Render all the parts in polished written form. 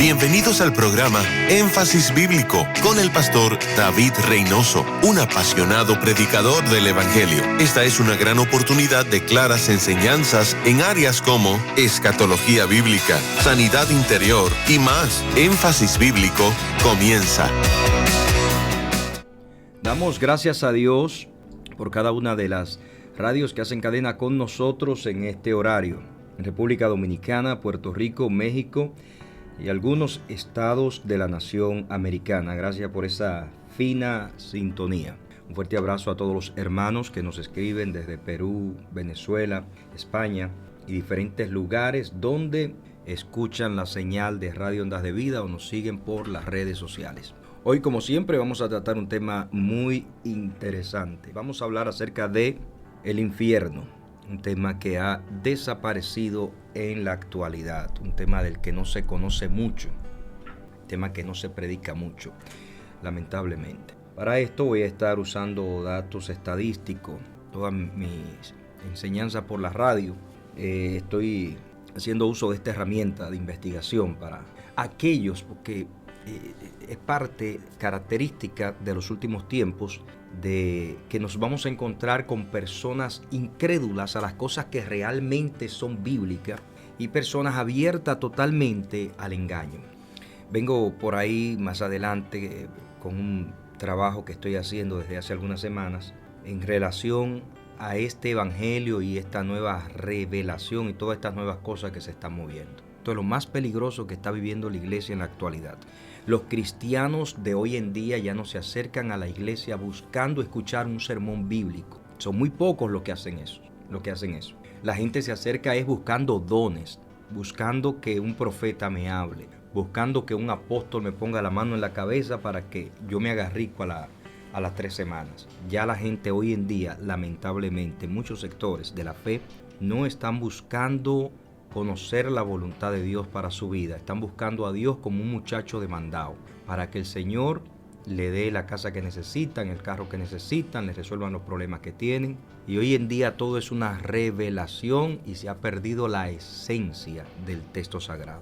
Bienvenidos al programa Énfasis Bíblico con el pastor David Reynoso, un apasionado predicador del Evangelio. Esta es una gran oportunidad de claras enseñanzas en áreas como escatología bíblica, sanidad interior y más. Énfasis Bíblico comienza. Damos gracias a Dios por cada una de las radios que hacen cadena con nosotros en este horario. En República Dominicana, Puerto Rico, México y algunos estados de la nación americana. Gracias por esa fina sintonía. Un fuerte abrazo a todos los hermanos que nos escriben desde Perú, Venezuela, España y diferentes lugares donde escuchan la señal de Radio Ondas de Vida o nos siguen por las redes sociales. Hoy, como siempre, vamos a tratar un tema muy interesante. Vamos a hablar acerca de el infierno, un tema que ha desaparecido en la actualidad, un tema del que no se conoce mucho, un tema que no se predica mucho, lamentablemente. Para esto voy a estar usando datos estadísticos, todas mis enseñanzas por la radio. Estoy haciendo uso de esta herramienta de investigación para aquellos, porque es parte característica de los últimos tiempos de que nos vamos a encontrar con personas incrédulas a las cosas que realmente son bíblicas y personas abiertas totalmente al engaño. Vengo por ahí más adelante con un trabajo que estoy haciendo desde hace algunas semanas en relación a este evangelio y esta nueva revelación y todas estas nuevas cosas que se están moviendo. Esto es lo más peligroso que está viviendo la iglesia en la actualidad. Los cristianos de hoy en día ya no se acercan a la iglesia buscando escuchar un sermón bíblico. Son muy pocos los que hacen eso. La gente se acerca es buscando dones, buscando que un profeta me hable, buscando que un apóstol me ponga la mano en la cabeza para que yo me haga rico a las 3 semanas. Ya la gente hoy en día, lamentablemente, muchos sectores de la fe no están buscando conocer la voluntad de Dios para su vida. Están buscando a Dios como un muchacho demandado, para que el Señor le dé la casa que necesitan, el carro que necesitan, les resuelvan los problemas que tienen. Y hoy en día todo es una revelación y se ha perdido la esencia del texto sagrado.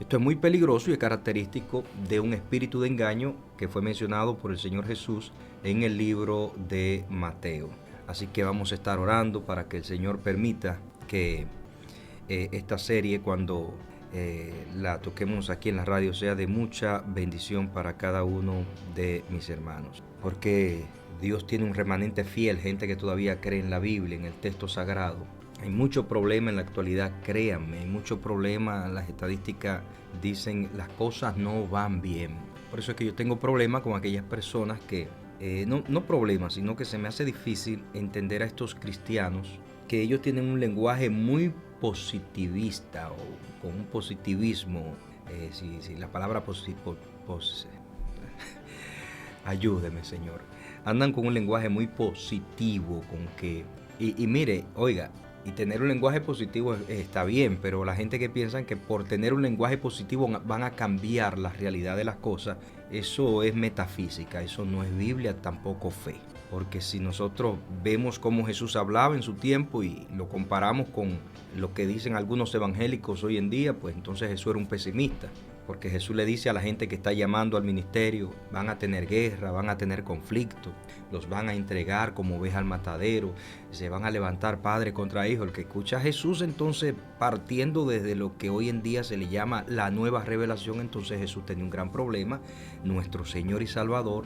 Esto es muy peligroso y es característico de un espíritu de engaño que fue mencionado por el Señor Jesús en el libro de Mateo. Así que vamos a estar orando para que el Señor permita que esta serie, cuando la toquemos aquí en la radio, sea de mucha bendición para cada uno de mis hermanos, porque Dios tiene un remanente fiel, gente que todavía cree en la Biblia, en el texto sagrado. Hay mucho problema en la actualidad, créanme, hay mucho problema. Las estadísticas dicen las cosas no van bien. Por eso es que yo tengo problemas con aquellas personas que no problemas, sino que se me hace difícil entender a estos cristianos que ellos tienen un lenguaje muy positivista o con un positivismo, si la palabra ayúdeme, Señor. Andan con un lenguaje muy positivo, con que y mire, oiga, y tener un lenguaje positivo está bien, pero la gente que piensa que por tener un lenguaje positivo van a cambiar la realidad de las cosas, eso es metafísica, eso no es Biblia, tampoco fe. Porque si nosotros vemos cómo Jesús hablaba en su tiempo y lo comparamos con lo que dicen algunos evangélicos hoy en día, pues entonces Jesús era un pesimista. Porque Jesús le dice a la gente que está llamando al ministerio, van a tener guerra, van a tener conflicto, los van a entregar como ovejas al matadero, se van a levantar padre contra hijo. El que escucha a Jesús, entonces, partiendo desde lo que hoy en día se le llama la nueva revelación, entonces Jesús tenía un gran problema, nuestro Señor y Salvador,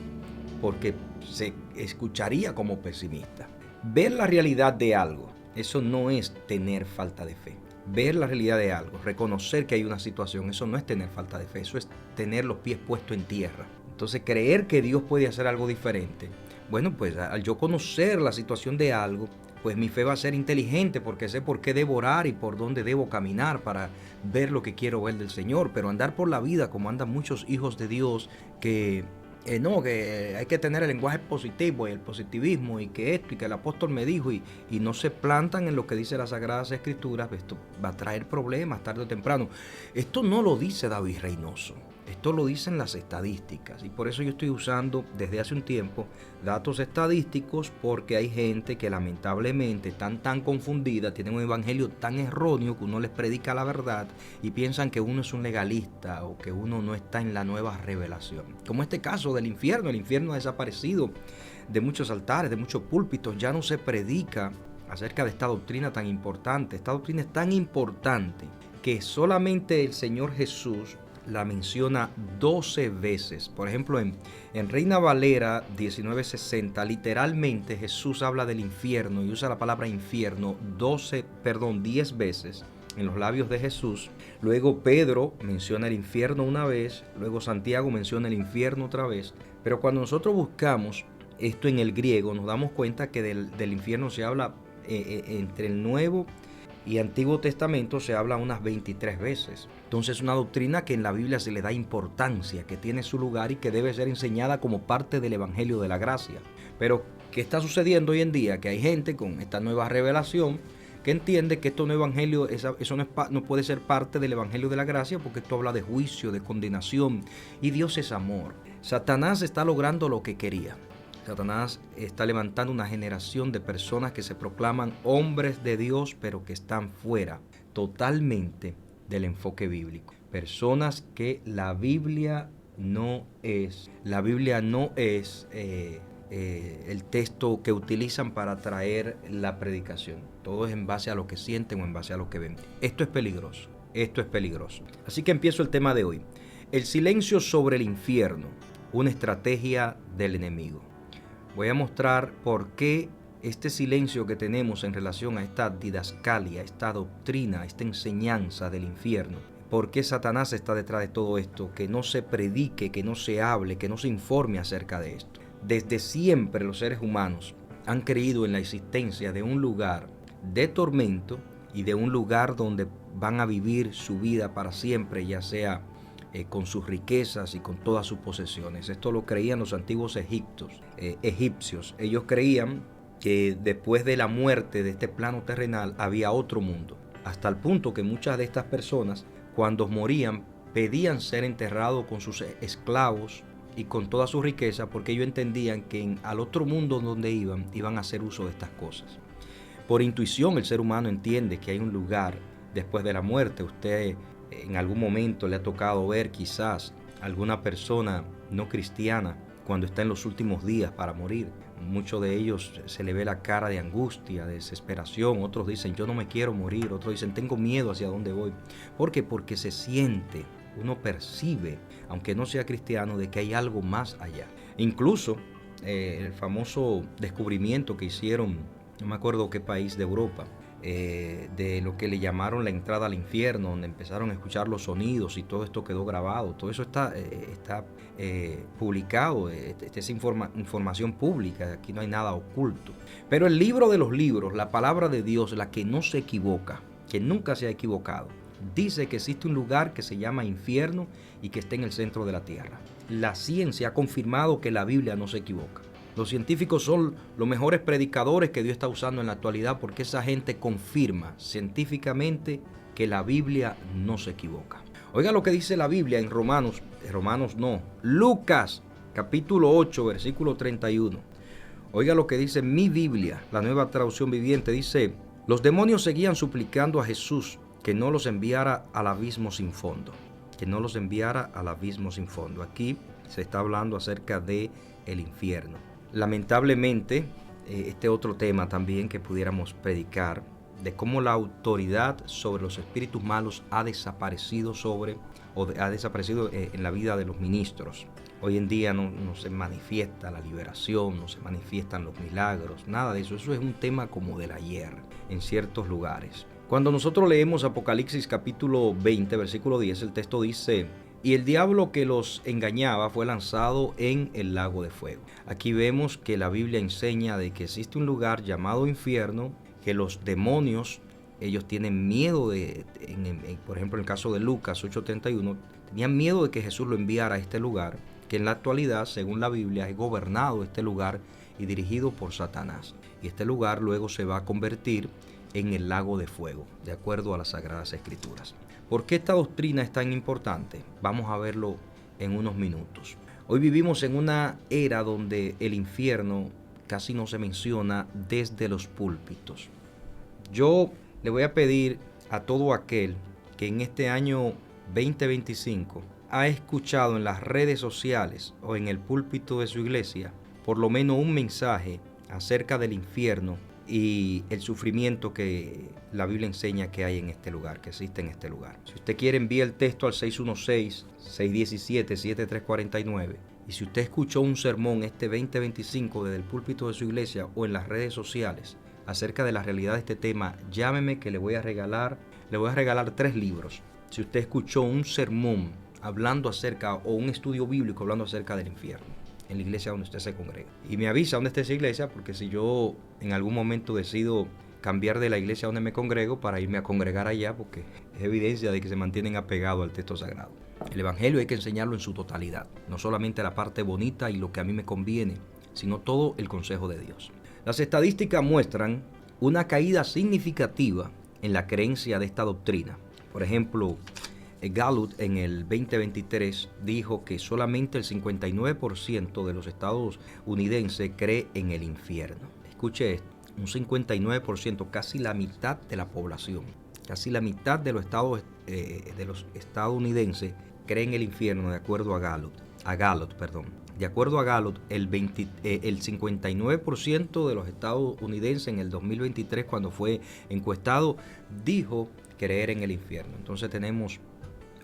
porque se escucharía como pesimista. Ver la realidad de algo, eso no es tener falta de fe. Ver la realidad de algo, reconocer que hay una situación, eso no es tener falta de fe, eso es tener los pies puestos en tierra. Entonces, creer que Dios puede hacer algo diferente. Bueno, pues al yo conocer la situación de algo, pues mi fe va a ser inteligente porque sé por qué debo orar y por dónde debo caminar para ver lo que quiero ver del Señor. Pero andar por la vida como andan muchos hijos de Dios que que hay que tener el lenguaje positivo y el positivismo y que esto y que el apóstol me dijo y no se plantan en lo que dice las Sagradas Escrituras, esto va a traer problemas tarde o temprano. Esto no lo dice David Reynoso. Esto lo dicen las estadísticas y por eso yo estoy usando desde hace un tiempo datos estadísticos, porque hay gente que lamentablemente están tan confundida, tienen un evangelio tan erróneo que uno les predica la verdad y piensan que uno es un legalista o que uno no está en la nueva revelación. Como este caso del infierno. El infierno ha desaparecido de muchos altares, de muchos púlpitos. Ya no se predica acerca de esta doctrina tan importante. Esta doctrina es tan importante que solamente el Señor Jesús la menciona 12 veces. Por ejemplo, en Reina Valera 1960, literalmente Jesús habla del infierno y usa la palabra infierno 10 veces en los labios de Jesús. Luego Pedro menciona el infierno una vez, luego Santiago menciona el infierno otra vez. Pero cuando nosotros buscamos esto en el griego, nos damos cuenta que del infierno se habla entre el Nuevo y Antiguo Testamento, se habla unas 23 veces. Entonces es una doctrina que en la Biblia se le da importancia, que tiene su lugar y que debe ser enseñada como parte del Evangelio de la Gracia. Pero ¿qué está sucediendo hoy en día? Que hay gente con esta nueva revelación que entiende que esto no evangelio, eso no puede ser parte del Evangelio de la Gracia, porque esto habla de juicio, de condenación, y Dios es amor. Satanás está logrando lo que quería. Satanás está levantando una generación de personas que se proclaman hombres de Dios, pero que están fuera totalmente del enfoque bíblico. Personas que la Biblia no es el texto que utilizan para traer la predicación. Todo es en base a lo que sienten o en base a lo que ven. Esto es peligroso. Esto es peligroso. Así que empiezo el tema de hoy. El silencio sobre el infierno, una estrategia del enemigo. Voy a mostrar por qué este silencio que tenemos en relación a esta didascalia, esta doctrina, esta enseñanza del infierno. ¿Por qué Satanás está detrás de todo esto? Que no se predique, que no se hable, que no se informe acerca de esto. Desde siempre los seres humanos han creído en la existencia de un lugar de tormento y de un lugar donde van a vivir su vida para siempre, ya sea con sus riquezas y con todas sus posesiones. Esto lo creían los antiguos egipcios. Ellos creían que después de la muerte de este plano terrenal había otro mundo, hasta el punto que muchas de estas personas, cuando morían, pedían ser enterrados con sus esclavos y con toda su riqueza, porque ellos entendían que al otro mundo donde iban a hacer uso de estas cosas. Por intuición el ser humano entiende que hay un lugar después de la muerte. Usted en algún momento le ha tocado ver quizás alguna persona no cristiana cuando está en los últimos días para morir. Muchos de ellos se le ve la cara de angustia, de desesperación. Otros dicen, yo no me quiero morir. Otros dicen, tengo miedo hacia dónde voy. ¿Por qué? Porque se siente, uno percibe, aunque no sea cristiano, de que hay algo más allá. Incluso el famoso descubrimiento que hicieron, no me acuerdo qué país de Europa, de lo que le llamaron la entrada al infierno, donde empezaron a escuchar los sonidos y todo esto quedó grabado. Todo eso está publicado, es información pública, aquí no hay nada oculto. Pero el libro de los libros, la palabra de Dios, la que no se equivoca, que nunca se ha equivocado, dice que existe un lugar que se llama infierno y que está en el centro de la tierra. La ciencia ha confirmado que la Biblia no se equivoca. Los científicos son los mejores predicadores que Dios está usando en la actualidad, porque esa gente confirma científicamente que la Biblia no se equivoca. Oiga lo que dice la Biblia en Lucas capítulo 8 versículo 31. Oiga lo que dice mi Biblia, la Nueva Traducción Viviente. Dice, los demonios seguían suplicando a Jesús que no los enviara al abismo sin fondo. Que no los enviara al abismo sin fondo. Aquí se está hablando acerca de el infierno. Lamentablemente, este otro tema también que pudiéramos predicar, de cómo la autoridad sobre los espíritus malos ha desaparecido en la vida de los ministros. Hoy en día no se manifiesta la liberación, no se manifiestan los milagros, nada de eso. Eso es un tema como del ayer en ciertos lugares. Cuando nosotros leemos Apocalipsis capítulo 20, versículo 10, el texto dice, y el diablo que los engañaba fue lanzado en el lago de fuego. Aquí vemos que la Biblia enseña de que existe un lugar llamado infierno, que los demonios, ellos tienen miedo por ejemplo en el caso de Lucas 8:31, tenían miedo de que Jesús lo enviara a este lugar, que en la actualidad, según la Biblia, es gobernado este lugar y dirigido por Satanás. Y este lugar luego se va a convertir en el lago de fuego, de acuerdo a las Sagradas Escrituras. ¿Por qué esta doctrina es tan importante? Vamos a verlo en unos minutos. Hoy vivimos en una era donde el infierno casi no se menciona desde los púlpitos. Yo le voy a pedir a todo aquel que en este año 2025 ha escuchado en las redes sociales o en el púlpito de su iglesia por lo menos un mensaje acerca del infierno y el sufrimiento que la Biblia enseña que hay en este lugar, que existe en este lugar. Si usted quiere, envíe el texto al 616-617-7349. Y si usted escuchó un sermón este 2025 desde el púlpito de su iglesia o en las redes sociales acerca de la realidad de este tema, llámeme que le voy a regalar 3 libros. Si usted escuchó un sermón hablando acerca o un estudio bíblico hablando acerca del infierno en la iglesia donde usted se congrega. Y me avisa dónde está esa iglesia, porque si yo en algún momento decido cambiar de la iglesia donde me congrego para irme a congregar allá, porque es evidencia de que se mantienen apegados al texto sagrado. El evangelio hay que enseñarlo en su totalidad, no solamente la parte bonita y lo que a mí me conviene, sino todo el consejo de Dios. Las estadísticas muestran una caída significativa en la creencia de esta doctrina. Por ejemplo, Gallup en el 2023 dijo que solamente el 59% de los estadounidenses cree en el infierno. Escuche esto, un 59%, casi la mitad de la población, casi la mitad de los estadounidenses creen en el infierno, de acuerdo a Gallup. De acuerdo a Gallup, el 59% de los estadounidenses en el 2023, cuando fue encuestado, dijo creer en el infierno. Entonces tenemos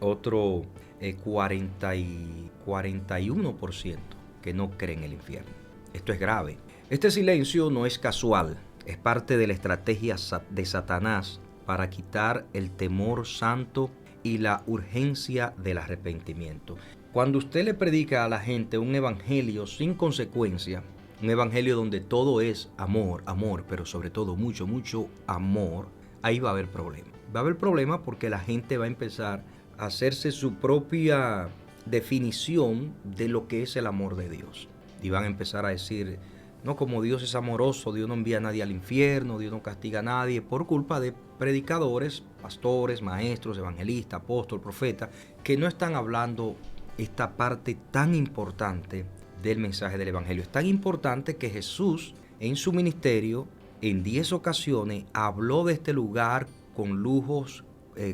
otro 41% que no cree en el infierno. Esto es grave. Este silencio no es casual, es parte de la estrategia de Satanás para quitar el temor santo y la urgencia del arrepentimiento. Cuando usted le predica a la gente un evangelio sin consecuencia, un evangelio donde todo es amor, pero sobre todo mucho, mucho amor, ahí va a haber problema. Va a haber problema porque la gente va a empezar a hacerse su propia definición de lo que es el amor de Dios. Y van a empezar a decir, no, como Dios es amoroso, Dios no envía a nadie al infierno, Dios no castiga a nadie, por culpa de predicadores, pastores, maestros, evangelistas, apóstoles, profetas, que no están hablando esta parte tan importante del mensaje del evangelio. Es tan importante que Jesús en su ministerio en 10 ocasiones habló de este lugar con lujos,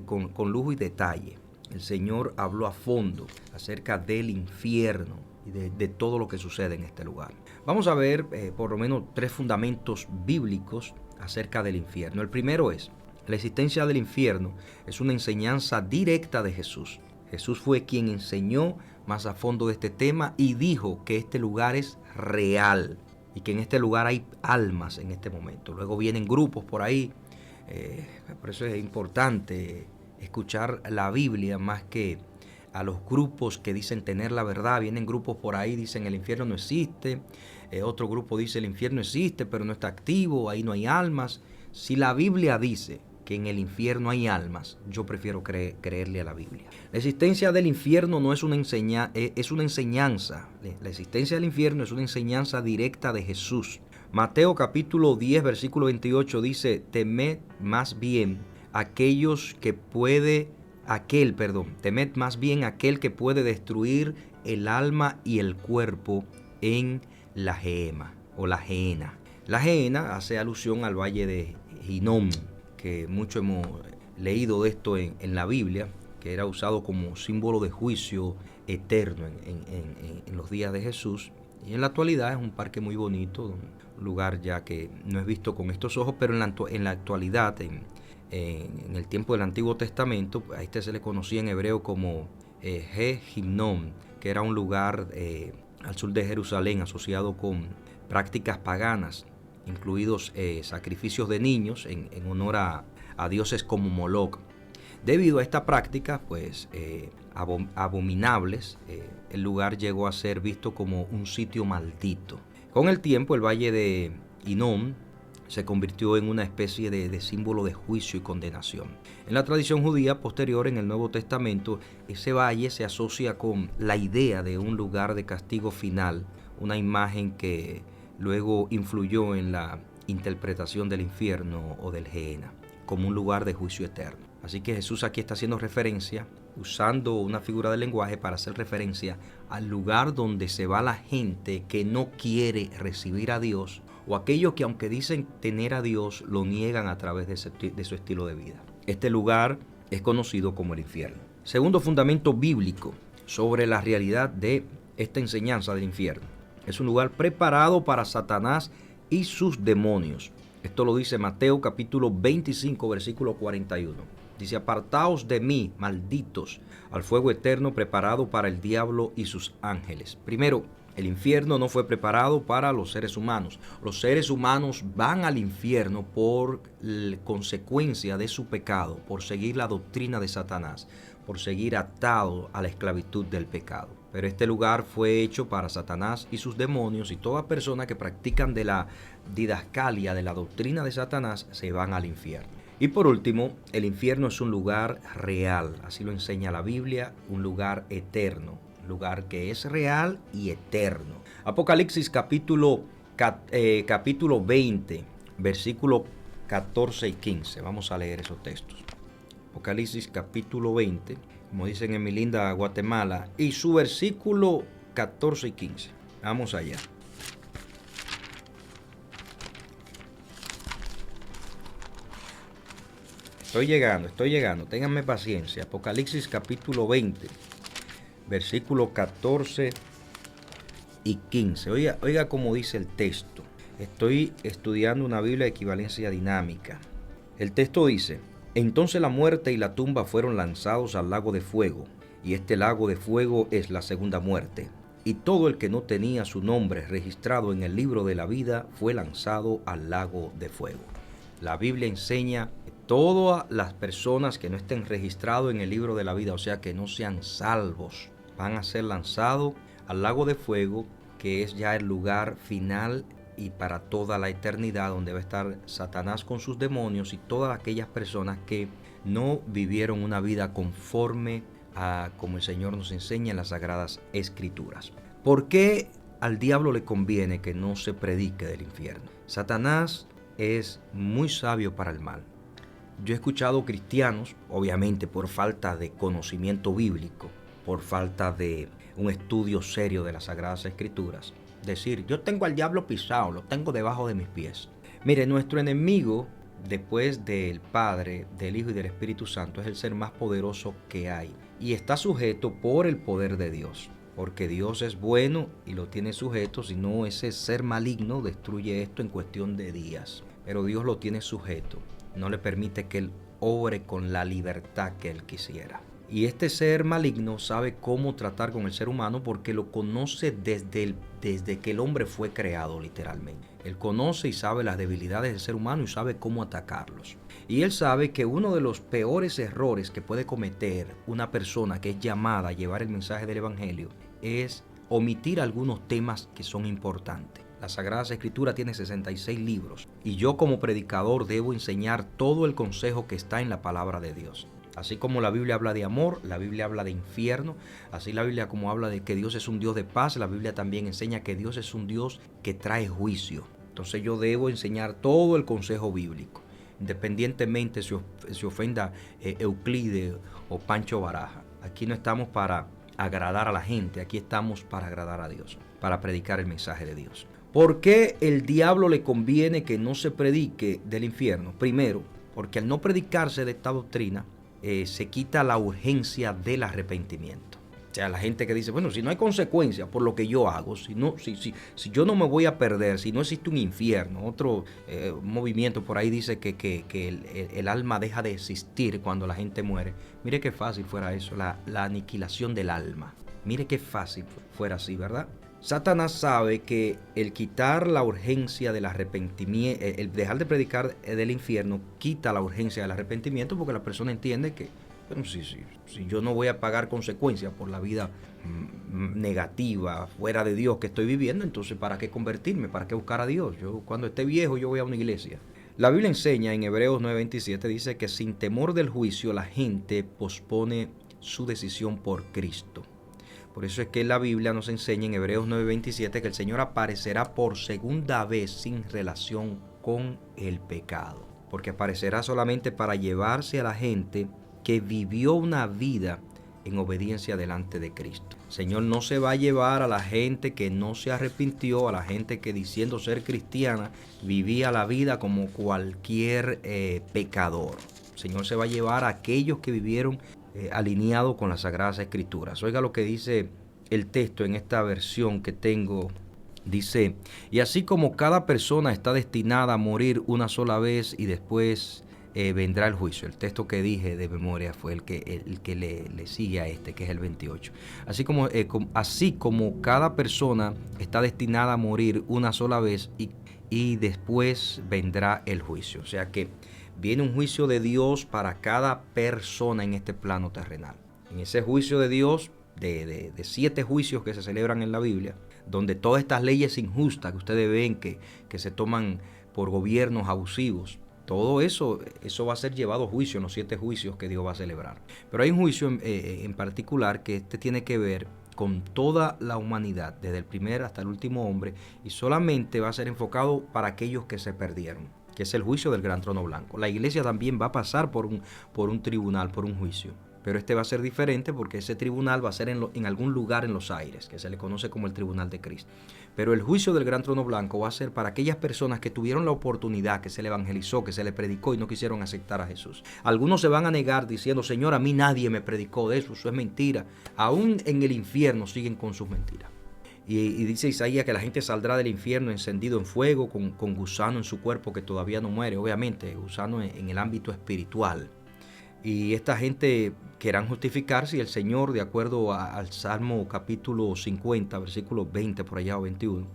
con lujo y detalle. El Señor habló a fondo acerca del infierno y de todo lo que sucede en este lugar. Vamos a ver por lo menos 3 fundamentos bíblicos acerca del infierno. El primero es, la existencia del infierno es una enseñanza directa de Jesús. Jesús fue quien enseñó más a fondo de este tema y dijo que este lugar es real y que en este lugar hay almas en este momento. Luego vienen grupos por ahí, por eso es importante escuchar la Biblia más que a los grupos que dicen tener la verdad. Vienen grupos por ahí, dicen el infierno no existe, otro grupo dice el infierno existe pero no está activo, ahí no hay almas. Si la Biblia dice que en el infierno hay almas, yo prefiero creerle a la Biblia. La existencia del infierno no es una es una enseñanza. La existencia del infierno es una enseñanza directa de Jesús. Mateo capítulo 10 versículo 28 dice, temed más bien temed más bien aquel que puede destruir el alma y el cuerpo en la Gehenna o la Gehenna. La Gehenna hace alusión al valle de Hinnom, que mucho hemos leído de esto en la Biblia, que era usado como símbolo de juicio eterno en los días de Jesús. Y en la actualidad es un parque muy bonito, un lugar ya que no es visto con estos ojos, pero en la actualidad, en el tiempo del Antiguo Testamento, a este se le conocía en hebreo como Hinnom, que era un lugar al sur de Jerusalén asociado con prácticas paganas, incluidos sacrificios de niños en honor a dioses como Moloch. Debido a esta práctica, abominables, el lugar llegó a ser visto como un sitio maldito. Con el tiempo, el valle de Hinnom se convirtió en una especie de símbolo de juicio y condenación. En la tradición judía posterior, en el Nuevo Testamento, ese valle se asocia con la idea de un lugar de castigo final, una imagen que luego influyó en la interpretación del infierno o del Gehenna, como un lugar de juicio eterno. Así que Jesús aquí está haciendo referencia usando una figura de lenguaje para hacer referencia al lugar donde se va la gente que no quiere recibir a Dios, o aquellos que aunque dicen tener a Dios, lo niegan a través de su estilo de vida. Este lugar es conocido como el infierno. Segundo fundamento bíblico sobre la realidad de esta enseñanza del infierno. Es un lugar preparado para Satanás y sus demonios. Esto lo dice Mateo capítulo 25, versículo 41. Dice: apartaos de mí, malditos, al fuego eterno preparado para el diablo y sus ángeles. Primero, el infierno no fue preparado para los seres humanos. Los seres humanos van al infierno por consecuencia de su pecado, por seguir la doctrina de Satanás, por seguir atado a la esclavitud del pecado. Pero este lugar fue hecho para Satanás y sus demonios, y toda persona que practican de la didascalia, de la doctrina de Satanás, se van al infierno. Y por último, el infierno es un lugar real, así lo enseña la Biblia, un lugar eterno, un lugar que es real y eterno. Apocalipsis capítulo 20, versículo 14 y 15. Vamos a leer esos textos. Apocalipsis capítulo 20, como dicen en mi linda Guatemala, y su versículo 14 y 15. Vamos allá. Estoy llegando, ténganme paciencia. Apocalipsis capítulo 20, versículo 14 y 15. Oiga cómo dice el texto. Estoy estudiando una Biblia de equivalencia dinámica. El texto dice: entonces la muerte y la tumba fueron lanzados al lago de fuego, y este lago de fuego es la segunda muerte. Y todo el que no tenía su nombre registrado en el libro de la vida fue lanzado al lago de fuego. La Biblia enseña que todas las personas que no estén registrados en el libro de la vida, o sea que no sean salvos, van a ser lanzados al lago de fuego, que es ya el lugar final y para toda la eternidad, donde va a estar Satanás con sus demonios y todas aquellas personas que no vivieron una vida conforme a como el Señor nos enseña en las Sagradas Escrituras. ¿Por qué al diablo le conviene que no se predique del infierno? Satanás es muy sabio para el mal. Yo he escuchado cristianos, obviamente por falta de conocimiento bíblico, por falta de un estudio serio de las Sagradas Escrituras, decir: yo tengo al diablo pisado, lo tengo debajo de mis pies. Mire, nuestro enemigo, después del Padre, del Hijo y del Espíritu Santo, es el ser más poderoso que hay, y está sujeto por el poder de Dios, porque Dios es bueno y lo tiene sujeto. Si no, ese ser maligno destruye esto en cuestión de días, pero Dios lo tiene sujeto, no le permite que él obre con la libertad que él quisiera. Y este ser maligno sabe cómo tratar con el ser humano, porque lo conoce desde que el hombre fue creado, literalmente. Él conoce y sabe las debilidades del ser humano y sabe cómo atacarlos. Y él sabe que uno de los peores errores que puede cometer una persona que es llamada a llevar el mensaje del Evangelio es omitir algunos temas que son importantes. La Sagrada Escritura tiene 66 libros, y yo como predicador debo enseñar todo el consejo que está en la palabra de Dios. Así como la Biblia habla de amor, la Biblia habla de infierno, así la Biblia como habla de que Dios es un Dios de paz, la Biblia también enseña que Dios es un Dios que trae juicio. Entonces yo debo enseñar todo el consejo bíblico, independientemente si ofenda Euclides o Pancho Baraja. Aquí no estamos para agradar a la gente, aquí estamos para agradar a Dios, para predicar el mensaje de Dios. ¿Por qué el diablo le conviene que no se predique del infierno? Primero, porque al no predicarse de esta doctrina, se quita la urgencia del arrepentimiento. O sea, la gente que dice: bueno, si no hay consecuencias por lo que yo hago, si yo no me voy a perder, si no existe un infierno. Otro movimiento por ahí dice que el alma deja de existir cuando la gente muere. Mire qué fácil fuera eso, la aniquilación del alma. Mire qué fácil fuera así, ¿verdad? Satanás sabe que el quitar la urgencia del arrepentimiento, el dejar de predicar del infierno, quita la urgencia del arrepentimiento, porque la persona entiende que, bueno, si yo no voy a pagar consecuencias por la vida negativa, fuera de Dios que estoy viviendo, entonces ¿para qué convertirme? ¿Para qué buscar a Dios? Yo cuando esté viejo yo voy a una iglesia. La Biblia enseña en Hebreos 9:27, dice que sin temor del juicio la gente pospone su decisión por Cristo. Por eso es que la Biblia nos enseña en Hebreos 9:27 que el Señor aparecerá por segunda vez sin relación con el pecado. Porque aparecerá solamente para llevarse a la gente que vivió una vida en obediencia delante de Cristo. El Señor no se va a llevar a la gente que no se arrepintió, a la gente que diciendo ser cristiana vivía la vida como cualquier pecador. El Señor se va a llevar a aquellos que vivieron alineados con las Sagradas Escrituras. Oiga lo que dice el texto en esta versión que tengo. Dice: y así como cada persona está destinada a morir una sola vez y después vendrá el juicio. El texto que dije de memoria fue el que le sigue a este, que es el 28. Así como cada persona está destinada a morir una sola vez y después vendrá el juicio. O sea que viene un juicio de Dios para cada persona en este plano terrenal. En ese juicio de Dios, de 7 juicios que se celebran en la Biblia, donde todas estas leyes injustas que ustedes ven que se toman por gobiernos abusivos, todo eso va a ser llevado a juicio en los 7 juicios que Dios va a celebrar. Pero hay un juicio en particular que tiene que ver con toda la humanidad, desde el primer hasta el último hombre, y solamente va a ser enfocado para aquellos que se perdieron, que es el juicio del gran trono blanco. La iglesia también va a pasar por un tribunal, por un juicio. Pero este va a ser diferente porque ese tribunal va a ser en algún lugar en los aires, que se le conoce como el tribunal de Cristo. Pero el juicio del gran trono blanco va a ser para aquellas personas que tuvieron la oportunidad, que se le evangelizó, que se le predicó y no quisieron aceptar a Jesús. Algunos se van a negar diciendo: Señor, a mí nadie me predicó de eso es mentira. Aún en el infierno siguen con sus mentiras. Y dice Isaías que la gente saldrá del infierno encendido en fuego, con gusano en su cuerpo que todavía no muere. Obviamente, gusano en el ámbito espiritual. Y esta gente querrán justificarse y el Señor, de acuerdo al Salmo capítulo 50, versículo 20 por allá o 21,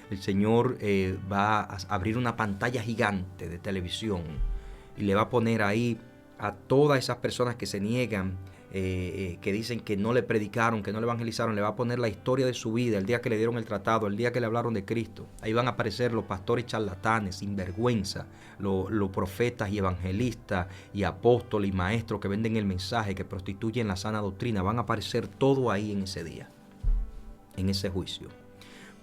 el Señor va a abrir una pantalla gigante de televisión y le va a poner ahí a todas esas personas que se niegan, que dicen que no le predicaron, que no le evangelizaron, le va a poner la historia de su vida, el día que le dieron el tratado, el día que le hablaron de Cristo. Ahí van a aparecer los pastores charlatanes, sinvergüenza, los profetas y evangelistas y apóstoles y maestros que venden el mensaje, que prostituyen la sana doctrina. Van a aparecer todo ahí en ese día, en ese juicio.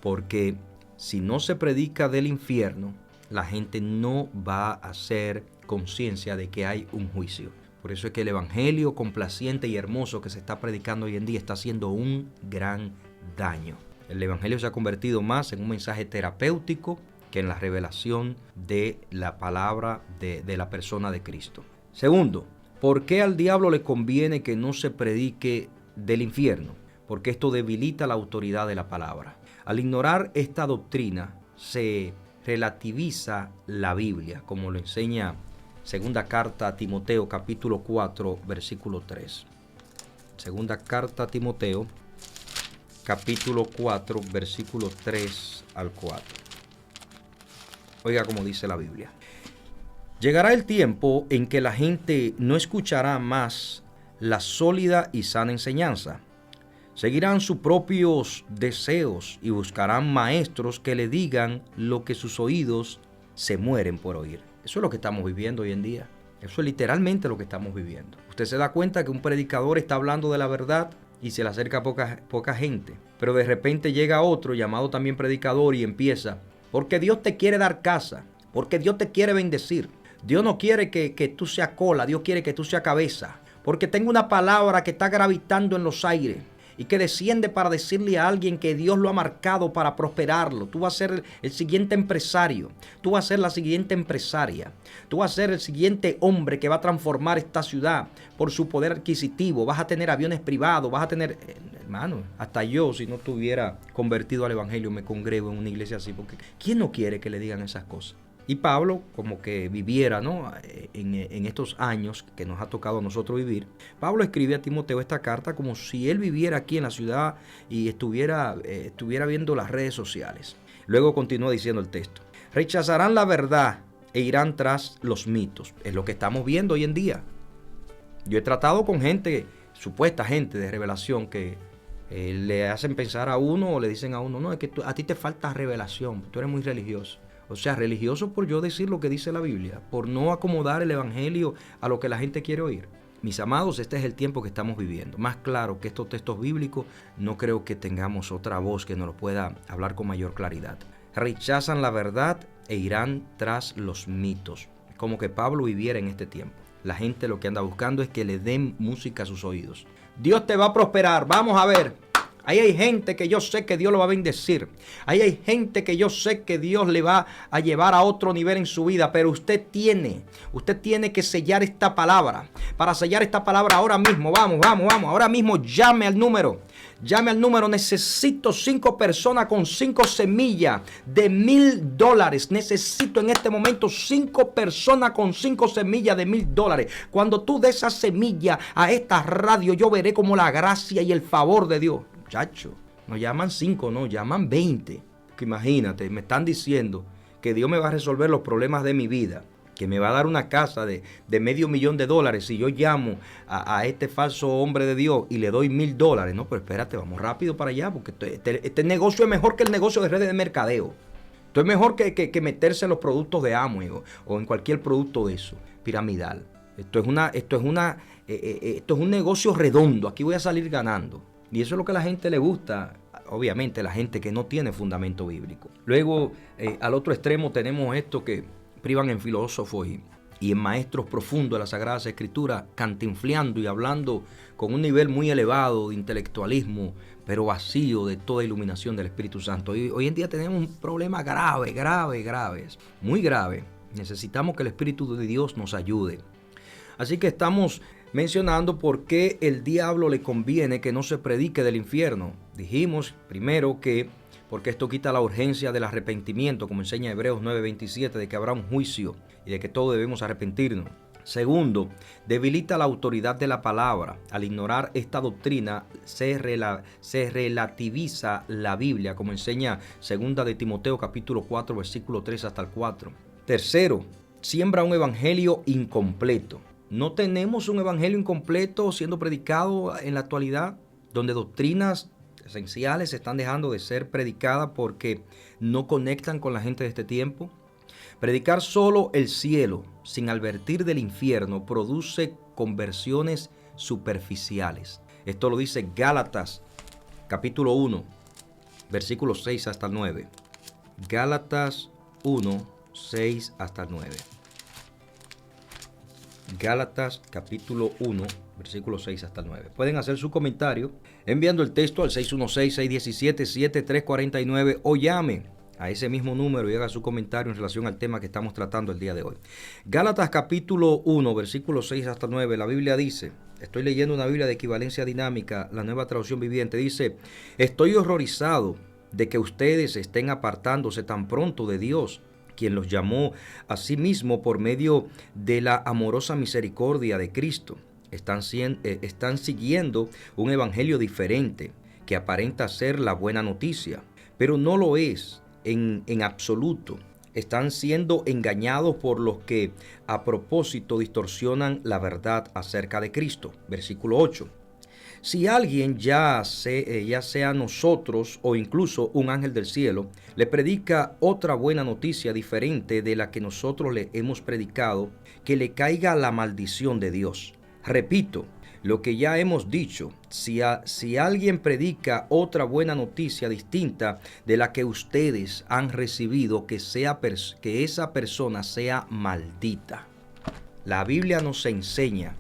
Porque si no se predica del infierno, la gente no va a hacer conciencia de que hay un juicio. Por eso es que el evangelio complaciente y hermoso que se está predicando hoy en día está haciendo un gran daño. El evangelio se ha convertido más en un mensaje terapéutico que en la revelación de la palabra de la persona de Cristo. Segundo, ¿por qué al diablo le conviene que no se predique del infierno? Porque esto debilita la autoridad de la palabra. Al ignorar esta doctrina, se relativiza la Biblia, como lo enseña Segunda carta a Timoteo, capítulo 4, versículo 3. Segunda carta a Timoteo, capítulo 4, versículo 3 al 4. Oiga cómo dice la Biblia. Llegará el tiempo en que la gente no escuchará más la sólida y sana enseñanza. Seguirán sus propios deseos y buscarán maestros que le digan lo que sus oídos se mueren por oír. Eso es lo que estamos viviendo hoy en día. Eso es literalmente lo que estamos viviendo. Usted se da cuenta que un predicador está hablando de la verdad y se le acerca poca gente. Pero de repente llega otro llamado también predicador y empieza: porque Dios te quiere dar casa, porque Dios te quiere bendecir. Dios no quiere que tú seas cola, Dios quiere que tú seas cabeza. Porque tengo una palabra que está gravitando en los aires y que desciende para decirle a alguien que Dios lo ha marcado para prosperarlo. Tú vas a ser el siguiente empresario, tú vas a ser la siguiente empresaria, tú vas a ser el siguiente hombre que va a transformar esta ciudad por su poder adquisitivo. Vas a tener aviones privados, vas a tener... Hermano, hasta yo, si no estuviera convertido al evangelio, me congrego en una iglesia así, porque ¿quién no quiere que le digan esas cosas? Y Pablo, como que viviera, ¿no?, en estos años que nos ha tocado a nosotros vivir, Pablo escribe a Timoteo esta carta como si él viviera aquí en la ciudad y estuviera viendo las redes sociales. Luego continúa diciendo el texto: rechazarán la verdad e irán tras los mitos. Es lo que estamos viendo hoy en día. Yo he tratado con gente, supuesta gente de revelación, que le hacen pensar a uno o le dicen a uno: no, es que a ti te falta revelación, tú eres muy religioso. O sea, religioso por yo decir lo que dice la Biblia, por no acomodar el evangelio a lo que la gente quiere oír. Mis amados, este es el tiempo que estamos viviendo. Más claro que estos textos bíblicos, no creo que tengamos otra voz que nos lo pueda hablar con mayor claridad. Rechazan la verdad e irán tras los mitos. Como que Pablo viviera en este tiempo. La gente lo que anda buscando es que le den música a sus oídos. Dios te va a prosperar. Vamos a ver. Ahí hay gente que yo sé que Dios lo va a bendecir. Ahí hay gente que yo sé que Dios le va a llevar a otro nivel en su vida. Pero usted tiene que sellar esta palabra. Para sellar esta palabra ahora mismo, vamos. Ahora mismo llame al número. Necesito 5 personas con 5 semillas de $1,000. Necesito en este momento 5 personas con 5 semillas de $1,000. Cuando tú des esa semilla a esta radio, yo veré como la gracia y el favor de Dios. Muchacho, no llaman 5, no, llaman 20. Que imagínate, me están diciendo que Dios me va a resolver los problemas de mi vida, que me va a dar una casa de $500,000 si yo llamo a este falso hombre de Dios y le doy $1,000. No, pero espérate, vamos rápido para allá, porque este negocio es mejor que el negocio de redes de mercadeo. Esto es mejor que meterse en los productos de Amway o en cualquier producto de eso, piramidal. Esto es un negocio redondo. Aquí voy a salir ganando. Y eso es lo que a la gente le gusta, obviamente la gente que no tiene fundamento bíblico. Luego, al otro extremo tenemos esto que privan en filósofos y en maestros profundos de las Sagradas Escrituras, cantinfleando y hablando con un nivel muy elevado de intelectualismo, pero vacío de toda iluminación del Espíritu Santo. Y hoy en día tenemos un problema grave, muy grave. Necesitamos que el Espíritu de Dios nos ayude. Así que estamos mencionando por qué el diablo le conviene que no se predique del infierno. Dijimos primero que porque esto quita la urgencia del arrepentimiento, como enseña Hebreos 9:27, de que habrá un juicio y de que todos debemos arrepentirnos. Segundo, debilita la autoridad de la palabra. Al ignorar esta doctrina, se relativiza la Biblia, como enseña 2 de Timoteo capítulo 4, versículo 3 hasta el 4. Tercero, siembra un evangelio incompleto. No tenemos un evangelio incompleto siendo predicado en la actualidad, donde doctrinas esenciales se están dejando de ser predicadas porque no conectan con la gente de este tiempo. Predicar solo el cielo sin advertir del infierno produce conversiones superficiales. Esto lo dice Gálatas capítulo 1, versículos 6 hasta el 9. Gálatas 1, 6 hasta el 9. Gálatas capítulo 1, versículos 6 hasta el 9. Pueden hacer su comentario enviando el texto al 616-617-7349 o llame a ese mismo número y haga su comentario en relación al tema que estamos tratando el día de hoy. Gálatas capítulo 1, versículos 6 hasta el 9. La Biblia dice, estoy leyendo una Biblia de equivalencia dinámica, la Nueva Traducción Viviente, dice: estoy horrorizado de que ustedes estén apartándose tan pronto de Dios, quien los llamó a sí mismo por medio de la amorosa misericordia de Cristo. Están siguiendo un evangelio diferente que aparenta ser la buena noticia, pero no lo es en absoluto. Están siendo engañados por los que a propósito distorsionan la verdad acerca de Cristo. Versículo 8. Si alguien, ya sea nosotros o incluso un ángel del cielo, le predica otra buena noticia diferente de la que nosotros le hemos predicado, que le caiga la maldición de Dios. Repito lo que ya hemos dicho: si alguien predica otra buena noticia distinta de la que ustedes han recibido, que esa persona sea maldita. La Biblia nos enseña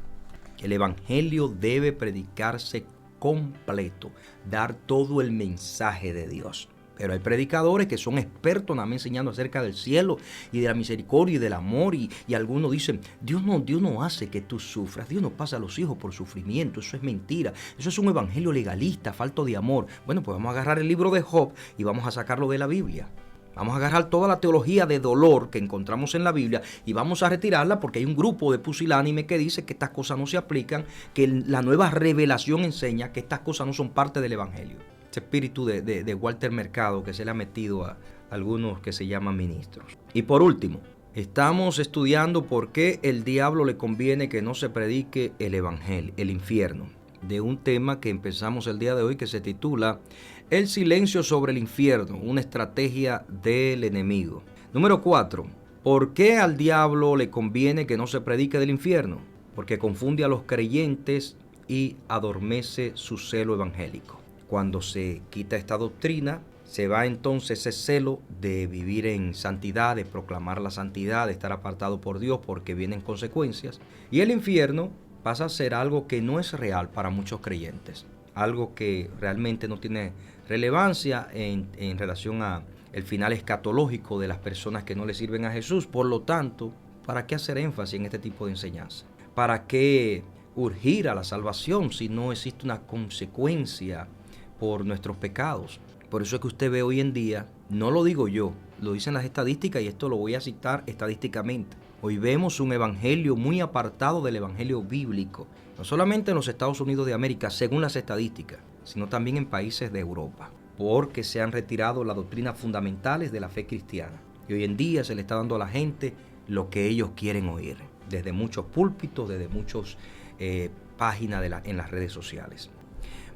el evangelio debe predicarse completo, dar todo el mensaje de Dios. Pero hay predicadores que son expertos nada más enseñando acerca del cielo y de la misericordia y del amor. Y algunos dicen, Dios no hace que tú sufras. Dios no pasa a los hijos por sufrimiento. Eso es mentira. Eso es un evangelio legalista, falto de amor. Bueno, pues vamos a agarrar el libro de Job y vamos a sacarlo de la Biblia. Vamos a agarrar toda la teología de dolor que encontramos en la Biblia y vamos a retirarla, porque hay un grupo de pusilánime que dice que estas cosas no se aplican, que la nueva revelación enseña que estas cosas no son parte del evangelio. Ese espíritu de Walter Mercado que se le ha metido a algunos que se llaman ministros. Y por último, estamos estudiando por qué el diablo le conviene que no se predique el evangelio, el infierno, de un tema que empezamos el día de hoy que se titula El silencio sobre el infierno, una estrategia del enemigo. Número 4. ¿Por qué al diablo le conviene que no se predique del infierno? Porque confunde a los creyentes y adormece su celo evangélico. Cuando se quita esta doctrina, se va entonces ese celo de vivir en santidad, de proclamar la santidad, de estar apartado por Dios, porque vienen consecuencias. Y el infierno pasa a ser algo que no es real para muchos creyentes, algo que realmente no tiene relevancia en relación a el final escatológico de las personas que no le sirven a Jesús. Por lo tanto, ¿para qué hacer énfasis en este tipo de enseñanza? ¿Para qué urgir a la salvación si no existe una consecuencia por nuestros pecados? Por eso es que usted ve hoy en día, no lo digo yo, lo dicen las estadísticas y esto lo voy a citar estadísticamente. Hoy vemos un evangelio muy apartado del evangelio bíblico, no solamente en los Estados Unidos de América, según las estadísticas, sino también en países de Europa, porque se han retirado las doctrinas fundamentales de la fe cristiana. Y hoy en día se le está dando a la gente lo que ellos quieren oír, desde muchos púlpitos, desde muchas páginas en las redes sociales.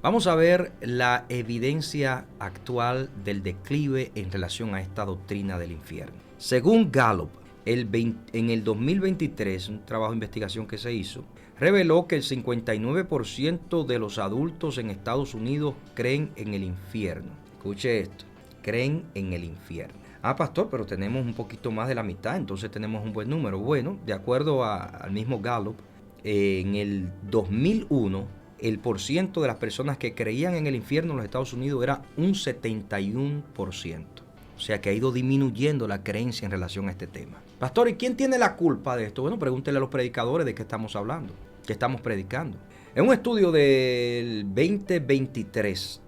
Vamos a ver la evidencia actual del declive en relación a esta doctrina del infierno. Según Gallup, en el 2023, un trabajo de investigación que se hizo, reveló que el 59% de los adultos en Estados Unidos creen en el infierno. Escuche esto, creen en el infierno. Pastor, pero tenemos un poquito más de la mitad, entonces tenemos un buen número. Bueno, de acuerdo al mismo Gallup, en el 2001, el porciento de las personas que creían en el infierno en los Estados Unidos era un 71%. O sea que ha ido disminuyendo la creencia en relación a este tema. Pastor, ¿y quién tiene la culpa de esto? Bueno, pregúntele a los predicadores de qué estamos hablando, qué estamos predicando. En un estudio del 2023,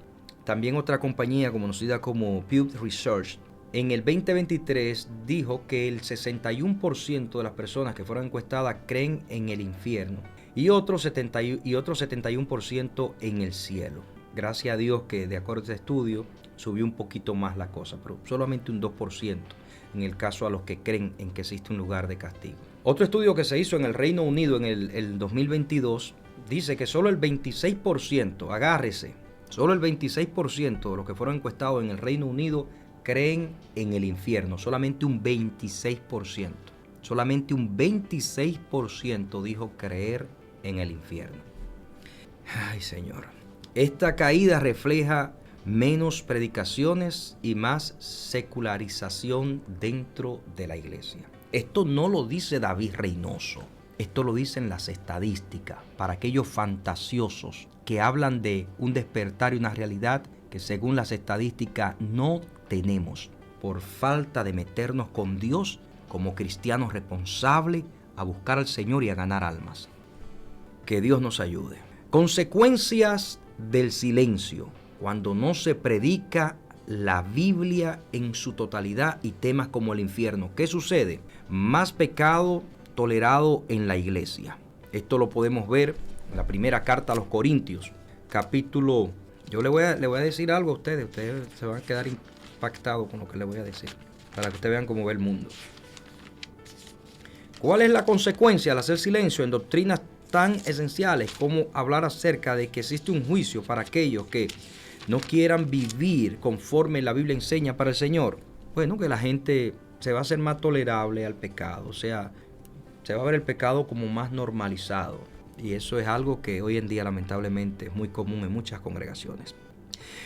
también otra compañía conocida como Pew Research, en el 2023 dijo que el 61% de las personas que fueron encuestadas creen en el infierno y otro 71% en el cielo. Gracias a Dios que de acuerdo a este estudio subió un poquito más la cosa, pero solamente un 2% en el caso a los que creen en que existe un lugar de castigo. Otro estudio que se hizo en el Reino Unido en el 2022 dice que solo el 26%, agárrese, solo el 26% de los que fueron encuestados en el Reino Unido creen en el infierno, solamente un 26%. Solamente un 26% dijo creer en el infierno. Ay, Señor. Esta caída refleja menos predicaciones y más secularización dentro de la iglesia. Esto no lo dice David Reynoso. Esto lo dicen las estadísticas para aquellos fantasiosos que hablan de un despertar y una realidad que según las estadísticas no tenemos por falta de meternos con Dios como cristianos responsables a buscar al Señor y a ganar almas. Que Dios nos ayude. Consecuencias del silencio cuando no se predica la Biblia en su totalidad y temas como el infierno. ¿Qué sucede? Más pecado tolerado en la iglesia. Esto lo podemos ver en la primera carta a los Corintios, capítulo. Yo le voy a decir algo a ustedes se van a quedar impactados con lo que les voy a decir, para que ustedes vean cómo ve el mundo. ¿Cuál es la consecuencia al hacer silencio en doctrinas tan esenciales como hablar acerca de que existe un juicio para aquellos que no quieran vivir conforme la Biblia enseña para el Señor? Bueno, que la gente se va a hacer más tolerable al pecado, o sea, se va a ver el pecado como más normalizado. Y eso es algo que hoy en día lamentablemente es muy común en muchas congregaciones.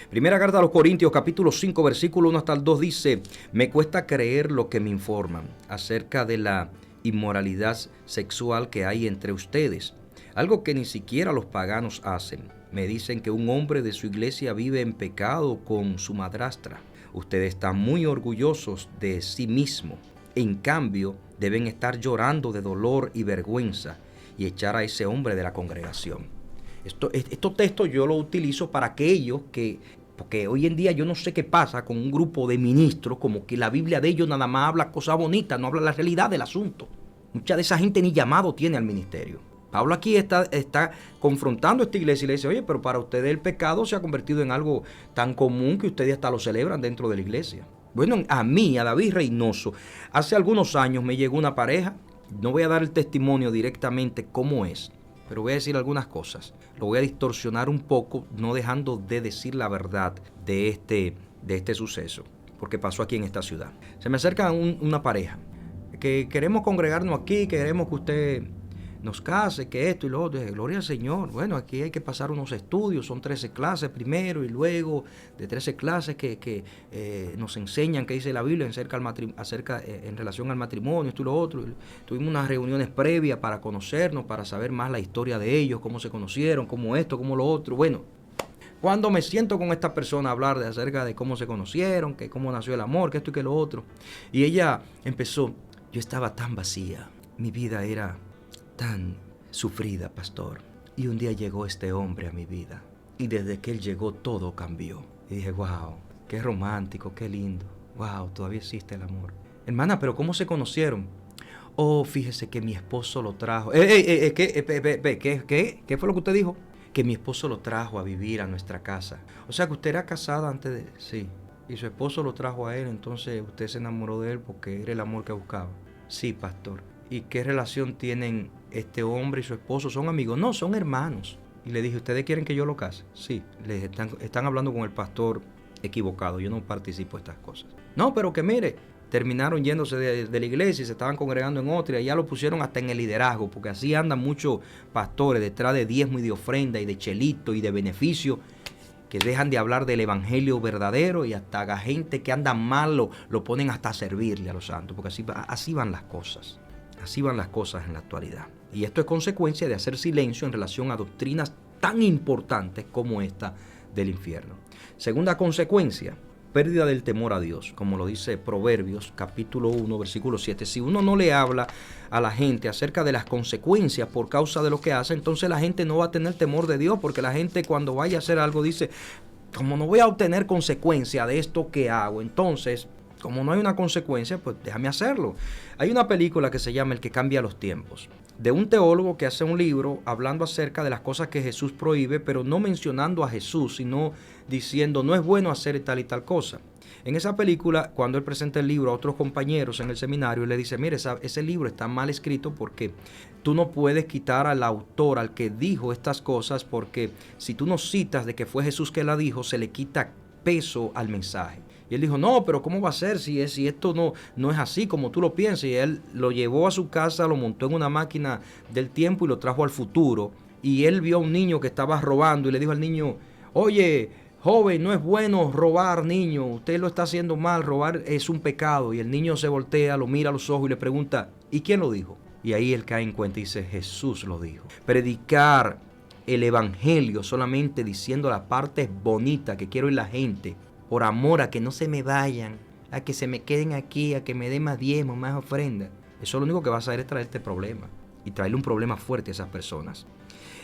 Primera carta a los Corintios, capítulo 5, versículo 1 hasta el 2 dice: me cuesta creer lo que me informan acerca de la inmoralidad sexual que hay entre ustedes, algo que ni siquiera los paganos hacen. Me dicen que un hombre de su iglesia vive en pecado con su madrastra. Ustedes están muy orgullosos de sí mismos. En cambio, deben estar llorando de dolor y vergüenza y echar a ese hombre de la congregación. Estos textos yo los utilizo para aquellos porque hoy en día yo no sé qué pasa con un grupo de ministros, como que la Biblia de ellos nada más habla cosas bonitas, no habla la realidad del asunto. Mucha de esa gente ni llamado tiene al ministerio. Pablo aquí está confrontando a esta iglesia y le dice: oye, pero para ustedes el pecado se ha convertido en algo tan común que ustedes hasta lo celebran dentro de la iglesia. Bueno, a David Reynoso, hace algunos años me llegó una pareja. No voy a dar el testimonio directamente cómo es, pero voy a decir algunas cosas. Lo voy a distorsionar un poco, no dejando de decir la verdad de este suceso, porque pasó aquí en esta ciudad. Se me acerca una pareja que queremos congregarnos aquí, queremos que usted nos case, que esto y lo otro. Gloria al Señor. Bueno, aquí hay que pasar unos estudios, son 13 clases primero y luego de 13 clases que nos enseñan qué dice la Biblia en relación al matrimonio, esto y lo otro. Tuvimos unas reuniones previas para conocernos, para saber más la historia de ellos, cómo se conocieron, cómo esto, cómo lo otro. Bueno, cuando me siento con esta persona a hablar acerca de cómo se conocieron, que cómo nació el amor, que esto y que lo otro, y ella empezó, yo estaba tan vacía, mi vida era tan sufrida, pastor, y un día llegó este hombre a mi vida, y desde que él llegó todo cambió, y dije, wow, qué romántico, qué lindo, wow, todavía existe el amor. Hermana, pero ¿cómo se conocieron? Oh, fíjese que mi esposo lo trajo. ¿Qué fue lo que usted dijo? Que mi esposo lo trajo a vivir a nuestra casa. O sea, que usted era casada antes de... Sí. Y su esposo lo trajo a él, entonces usted se enamoró de él porque era el amor que buscaba. Sí, pastor. ¿Y qué relación tienen este hombre y su esposo? ¿Son amigos? No, son hermanos. Y le dije, ¿ustedes quieren que yo lo case? Sí. Les están hablando con el pastor equivocado. Yo no participo de estas cosas. No, pero que mire... Terminaron yéndose de la iglesia y se estaban congregando en otra y ya lo pusieron hasta en el liderazgo, porque así andan muchos pastores detrás de diezmo y de ofrenda y de chelito y de beneficio, que dejan de hablar del evangelio verdadero y hasta a gente que anda mal lo ponen hasta a servirle a los santos, porque así van las cosas. Así van las cosas en la actualidad. Y esto es consecuencia de hacer silencio en relación a doctrinas tan importantes como esta del infierno. Segunda consecuencia, pérdida del temor a Dios, como lo dice Proverbios capítulo 1, versículo 7. Si uno no le habla a la gente acerca de las consecuencias por causa de lo que hace, entonces la gente no va a tener temor de Dios, porque la gente cuando vaya a hacer algo dice, como no voy a obtener consecuencia de esto que hago, entonces, como no hay una consecuencia, pues déjame hacerlo. Hay una película que se llama El que cambia los tiempos, de un teólogo que hace un libro hablando acerca de las cosas que Jesús prohíbe, pero no mencionando a Jesús, sino diciendo no es bueno hacer tal y tal cosa. En esa película, cuando él presenta el libro a otros compañeros en el seminario, él le dice, mire, ese libro está mal escrito porque tú no puedes quitar al autor, al que dijo estas cosas, porque si tú no citas de que fue Jesús que la dijo, se le quita peso al mensaje. Y él dijo, no, pero ¿cómo va a ser si esto no es así como tú lo piensas? Y él lo llevó a su casa, lo montó en una máquina del tiempo y lo trajo al futuro. Y él vio a un niño que estaba robando y le dijo al niño, oye, joven, no es bueno robar, niño. Usted lo está haciendo mal, robar es un pecado. Y el niño se voltea, lo mira a los ojos y le pregunta, ¿y quién lo dijo? Y ahí él cae en cuenta y dice, Jesús lo dijo. Predicar el evangelio solamente diciendo la parte bonita que quiero oír la gente, por amor a que no se me vayan, a que se me queden aquí, a que me den más diezmos, más ofrendas. Eso lo único que va a hacer es traerte problema y traerle un problema fuerte a esas personas.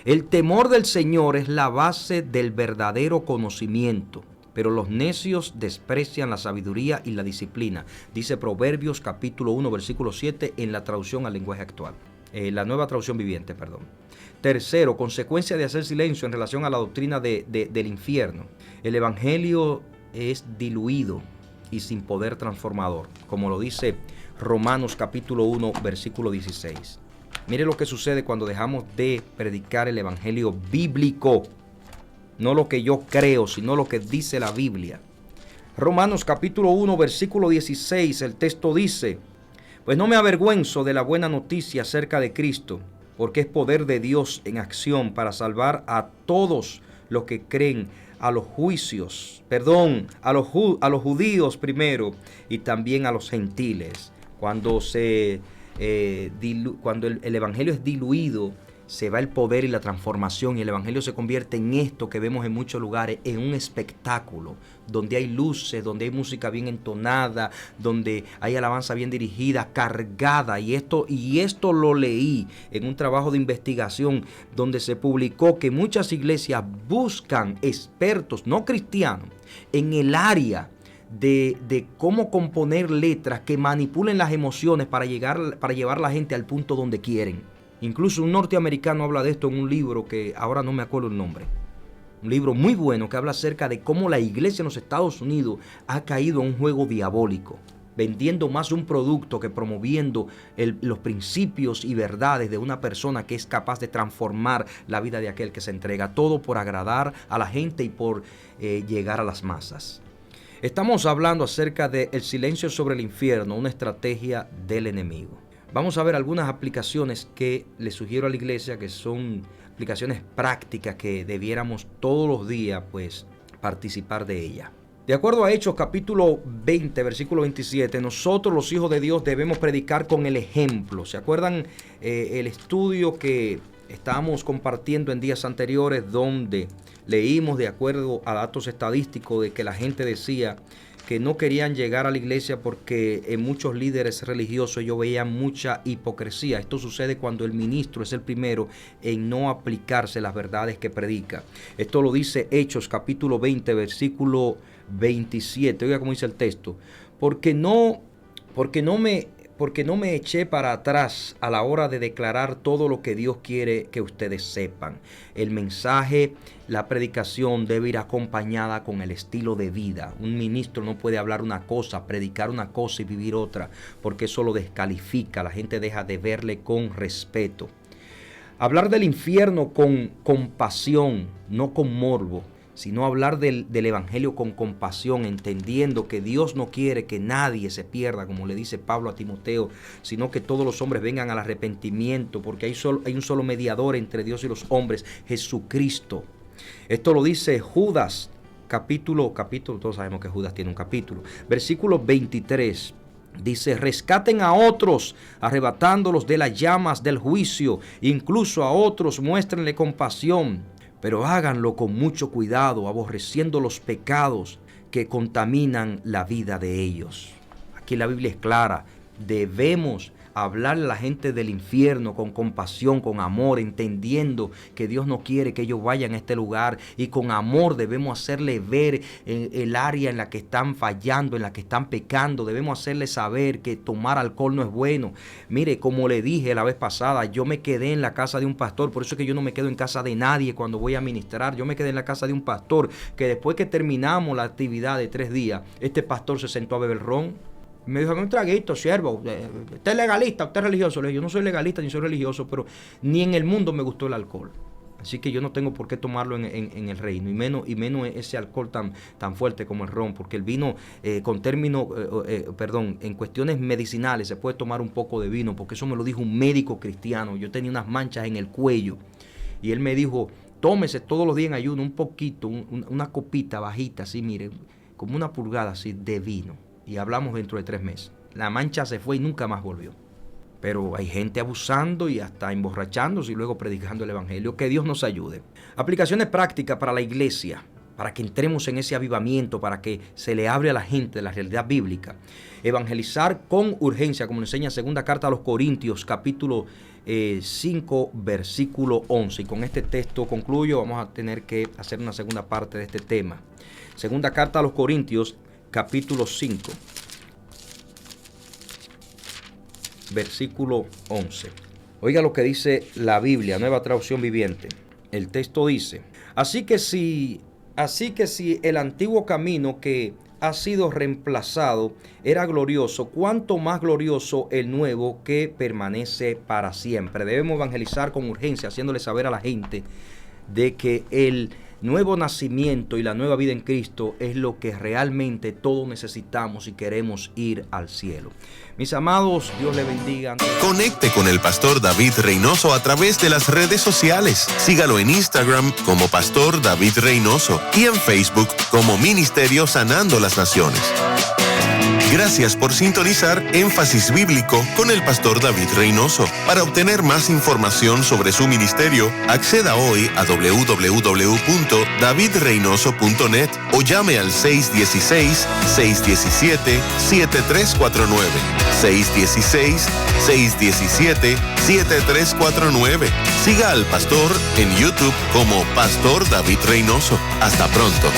El temor del Señor es la base del verdadero conocimiento, pero los necios desprecian la sabiduría y la disciplina, dice Proverbios capítulo 1, versículo 7 en la traducción al lenguaje actual. La nueva traducción viviente, perdón. Tercero, consecuencia de hacer silencio en relación a la doctrina del infierno. El evangelio es diluido y sin poder transformador, como lo dice Romanos capítulo 1, versículo 16. Mire lo que sucede cuando dejamos de predicar el evangelio bíblico, no lo que yo creo, sino lo que dice la Biblia. Romanos capítulo 1, versículo 16, el texto dice, pues no me avergüenzo de la buena noticia acerca de Cristo, porque es poder de Dios en acción para salvar a todos los que creen, a los judíos primero y también a los gentiles. Cuando el evangelio es diluido, se va el poder y la transformación, y el evangelio se convierte en esto que vemos en muchos lugares, en un espectáculo, donde hay luces, donde hay música bien entonada, donde hay alabanza bien dirigida, cargada, y esto lo leí en un trabajo de investigación donde se publicó que muchas iglesias buscan expertos no cristianos en el área de cómo componer letras que manipulen las emociones para llevar a la gente al punto donde quieren. Incluso un norteamericano habla de esto en un libro que ahora no me acuerdo el nombre. Un libro muy bueno que habla acerca de cómo la iglesia en los Estados Unidos ha caído en un juego diabólico, vendiendo más un producto que promoviendo los principios y verdades de una persona que es capaz de transformar la vida de aquel que se entrega, todo por agradar a la gente y por llegar a las masas. Estamos hablando acerca del silencio sobre el infierno, una estrategia del enemigo. vamos a ver algunas aplicaciones que le sugiero a la iglesia, que son aplicaciones prácticas que debiéramos todos los días pues participar de ellas. De acuerdo a Hechos capítulo 20, versículo 27, nosotros los hijos de Dios debemos predicar con el ejemplo. ¿Se acuerdan el estudio que estábamos compartiendo en días anteriores, donde leímos de acuerdo a datos estadísticos de que la gente decía que no querían llegar a la iglesia porque en muchos líderes religiosos ellos veían mucha hipocresía? Esto sucede cuando el ministro es el primero en no aplicarse las verdades que predica. Esto lo dice Hechos capítulo 20, versículo 27. Oiga cómo dice el texto: porque no me eché para atrás a la hora de declarar todo lo que Dios quiere que ustedes sepan. El mensaje, la predicación debe ir acompañada con el estilo de vida. Un ministro no puede hablar una cosa, predicar una cosa y vivir otra, porque eso lo descalifica. La gente deja de verle con respeto. Hablar del infierno con compasión, no con morbo, sino hablar del evangelio con compasión, entendiendo que Dios no quiere que nadie se pierda, como le dice Pablo a Timoteo, sino que todos los hombres vengan al arrepentimiento, porque hay un solo mediador entre Dios y los hombres, Jesucristo. Esto lo dice Judas, capítulo, todos sabemos que Judas tiene un capítulo, versículo 23. Dice: rescaten a otros, arrebatándolos de las llamas del juicio, incluso a otros muéstrenle compasión, pero háganlo con mucho cuidado, aborreciendo los pecados que contaminan la vida de ellos. Aquí la Biblia es clara: debemos hablarle a la gente del infierno con compasión, con amor, entendiendo que Dios no quiere que ellos vayan a este lugar, y con amor debemos hacerle ver el área en la que están fallando, en la que están pecando. Debemos hacerle saber que tomar alcohol no es bueno. Mire, como le dije la vez pasada, yo me quedé en la casa de un pastor, por eso es que yo no me quedo en casa de nadie cuando voy a ministrar. Yo me quedé en la casa de un pastor que después que terminamos la actividad de 3 días, este pastor se sentó a beber ron. Me dijo: un traguito, siervo, usted es legalista, usted es religioso. Le dije: yo no soy legalista ni soy religioso, pero ni en el mundo me gustó el alcohol. Así que yo no tengo por qué tomarlo en el reino, y menos ese alcohol tan fuerte como el ron, porque el vino, en cuestiones medicinales se puede tomar un poco de vino, porque eso me lo dijo un médico cristiano. Yo tenía unas manchas en el cuello y él me dijo: tómese todos los días en ayuno un poquito, una copita bajita, así, mire, como una pulgada así de vino. Y hablamos dentro de 3 meses. La mancha se fue y nunca más volvió. Pero hay gente abusando y hasta emborrachándose y luego predicando el evangelio. Que Dios nos ayude. Aplicaciones prácticas para la iglesia, para que entremos en ese avivamiento, para que se le hable a la gente la realidad bíblica. Evangelizar con urgencia, como nos enseña segunda carta a los Corintios, capítulo 5, versículo 11. Y con este texto concluyo. Vamos a tener que hacer una segunda parte de este tema. Segunda carta a los Corintios, capítulo 5, versículo 11. Oiga lo que dice la Biblia, Nueva Traducción Viviente. El texto dice: Así que si el antiguo camino que ha sido reemplazado era glorioso, cuánto más glorioso el nuevo que permanece para siempre. Debemos evangelizar con urgencia, haciéndole saber a la gente de que el nuevo nacimiento y la nueva vida en Cristo es lo que realmente todos necesitamos si queremos ir al cielo. Mis amados, Dios le bendiga. Conecte con el pastor David Reynoso a través de las redes sociales. Sígalo en Instagram como Pastor David Reynoso y en Facebook como Ministerio Sanando las Naciones. Gracias por sintonizar Énfasis Bíblico con el pastor David Reynoso. Para obtener más información sobre su ministerio, acceda hoy a www.davidreynoso.net o llame al 616-617-7349. 616-617-7349. Siga al pastor en YouTube como Pastor David Reynoso. Hasta pronto.